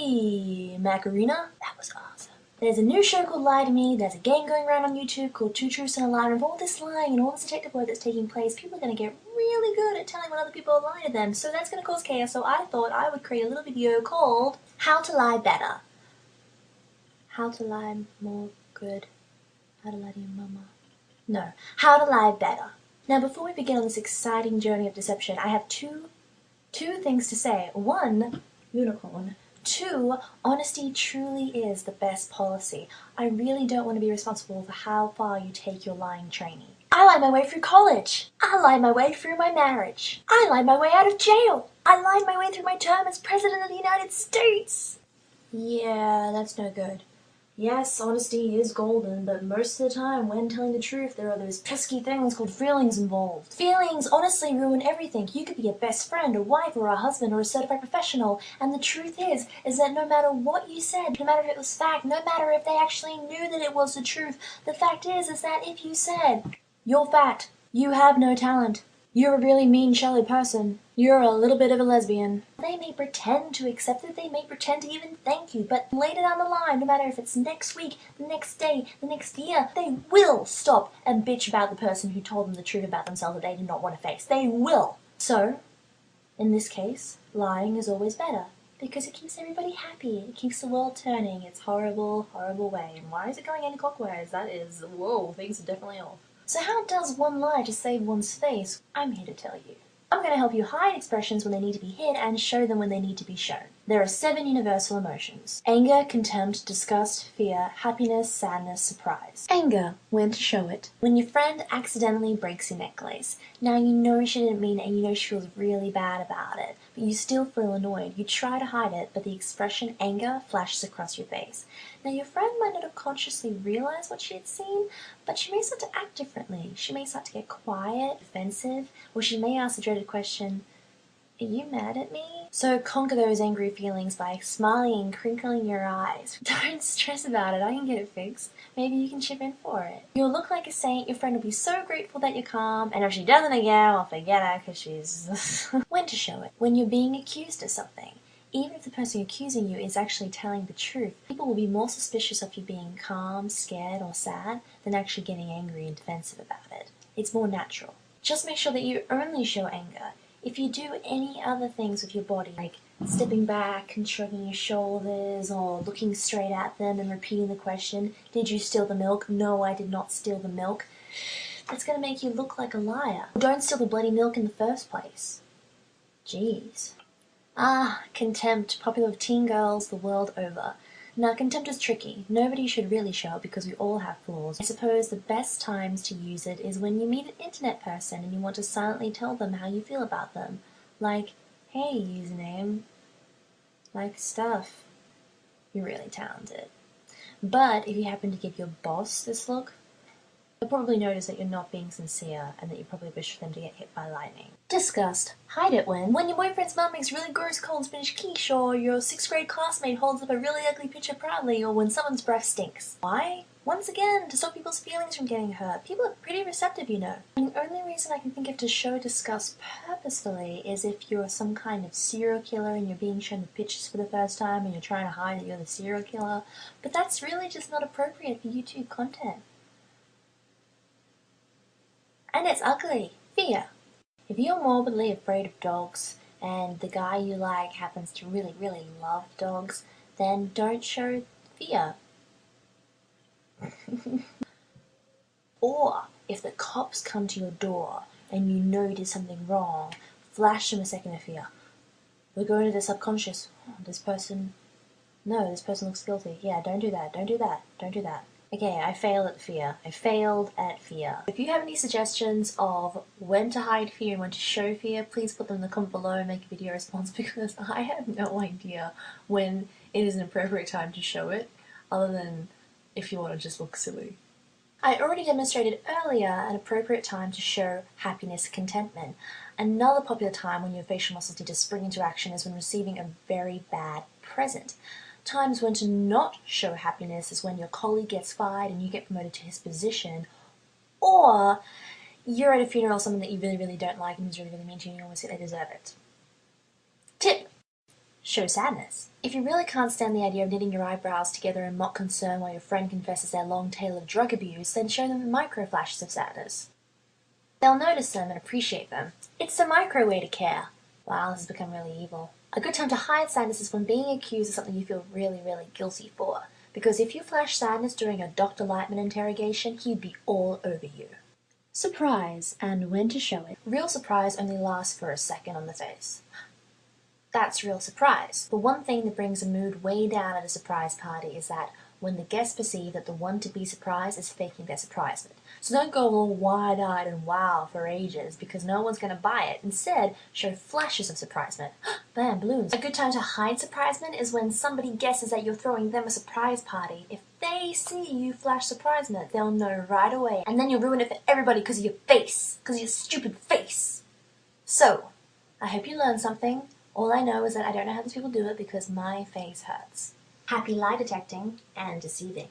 Hey, Macarena. That was awesome. There's a new show called Lie to Me. There's a game going around on YouTube called Two Truths and a Lie. And with all this lying and all this detective work that's taking place, people are going to get really good at telling when other people are lying to them. So that's going to cause chaos. So I thought I would create a little video called How to Lie Better. How to lie more good. How to lie to your mama. No. How to lie better. Now, before we begin on this exciting journey of deception, I have two things to say. One, unicorn. Two, honesty truly is the best policy. I really don't want to be responsible for how far you take your lying training. I lied my way through college. I lied my way through my marriage. I lied my way out of jail. I lied my way through my term as President of the United States. Yeah, that's no good. Yes, honesty is golden, but most of the time, when telling the truth, there are those pesky things called feelings involved. Feelings honestly ruin everything. You could be a best friend, a wife, or a husband, or a certified professional, and the truth is that no matter what you said, no matter if it was fact, no matter if they actually knew that it was the truth, the fact is that if you said, "You're fat, you have no talent, you're a really mean, shallow person, you're a little bit of a lesbian," they may pretend to accept it, they may pretend to even thank you, but later down the line, no matter if it's next week, the next day, the next year, they will stop and bitch about the person who told them the truth about themselves that they did not want to face. They will. So, in this case, lying is always better, because it keeps everybody happy, it keeps the world turning its horrible, horrible way. And why is it going anti-clockwise? That is, whoa, things are definitely off. So how does one lie to save one's face? I'm here to tell you. I'm going to help you hide expressions when they need to be hid and show them when they need to be shown. There are 7 universal emotions: anger, contempt, disgust, fear, happiness, sadness, surprise. Anger. When to show it. When your friend accidentally breaks your necklace. Now you know she didn't mean it and you know she feels really bad about it, but you still feel annoyed. You try to hide it, but the expression anger flashes across your face. Now your friend might not have consciously realized what she had seen, but she may start to act differently. She may start to get quiet, defensive, or she may ask the dreaded question, "Are you mad at me?" So conquer those angry feelings by smiling and crinkling your eyes. Don't stress about it, I can get it fixed. Maybe you can chip in for it. You'll look like a saint, your friend will be so grateful that you're calm, and if she does it again, well, forget her, because she's... When to show it. When you're being accused of something. Even if the person accusing you is actually telling the truth, people will be more suspicious of you being calm, scared, or sad than actually getting angry and defensive about it. It's more natural. Just make sure that you only show anger. If you do any other things with your body, like stepping back and shrugging your shoulders, or looking straight at them and repeating the question, "Did you steal the milk?" "No, I did not steal the milk," that's going to make you look like a liar. Don't steal the bloody milk in the first place. Jeez. Contempt, popular with teen girls the world over. Now, contempt is tricky. Nobody should really show it because we all have flaws. I suppose the best times to use it is when you meet an internet person and you want to silently tell them how you feel about them. Like, "Hey, username. Like stuff. You're really talented." But if you happen to give your boss this look, they'll probably notice that you're not being sincere and that you probably wish for them to get hit by lightning. Disgust. Hide it when your boyfriend's mom makes really gross cold spinach quiche, or your 6th grade classmate holds up a really ugly picture proudly, or when someone's breath stinks. Why? Once again, to stop people's feelings from getting hurt. People are pretty receptive, you know. And the only reason I can think of to show disgust purposefully is if you're some kind of serial killer and you're being shown the pictures for the first time and you're trying to hide that you're the serial killer. But that's really just not appropriate for YouTube content. And it's ugly. Fear. If you're morbidly afraid of dogs, and the guy you like happens to really, really love dogs, then don't show fear. Or, if the cops come to your door, and you know you did something wrong, flash them a second of fear. We'll go into the subconscious. Oh, this person looks guilty. Yeah, don't do that, don't do that, don't do that. Okay, I failed at fear. If you have any suggestions of when to hide fear and when to show fear, please put them in the comment below and make a video response, because I have no idea when it is an appropriate time to show it, other than if you want to just look silly. I already demonstrated earlier an appropriate time to show happiness and contentment. Another popular time when your facial muscles need to spring into action is when receiving a very bad present. Times when to not show happiness is when your colleague gets fired and you get promoted to his position, or you're at a funeral of someone that you really, really don't like and who's really, really mean to you and you almost think they deserve it. Tip! Show sadness. If you really can't stand the idea of knitting your eyebrows together in mock concern while your friend confesses their long tale of drug abuse, then show them the micro flashes of sadness. They'll notice them and appreciate them. It's the micro way to care. Wow, this has become really evil. A good time to hide sadness is when being accused of something you feel really, really guilty for. Because if you flash sadness during a Dr. Lightman interrogation, he'd be all over you. Surprise, and when to show it. Real surprise only lasts for a second on the face. That's real surprise. The one thing that brings a mood way down at a surprise party is that when the guests perceive that the one to be surprised is faking their surprisement. So don't go all wide-eyed and wow for ages because no one's going to buy it. Instead, show flashes of surprisement. Bam, balloons. A good time to hide surprisement is when somebody guesses that you're throwing them a surprise party. If they see you flash surprisement, they'll know right away. And then you'll ruin it for everybody because of your face. Because of your stupid face. So, I hope you learned something. All I know is that I don't know how these people do it because my face hurts. Happy lie detecting and deceiving.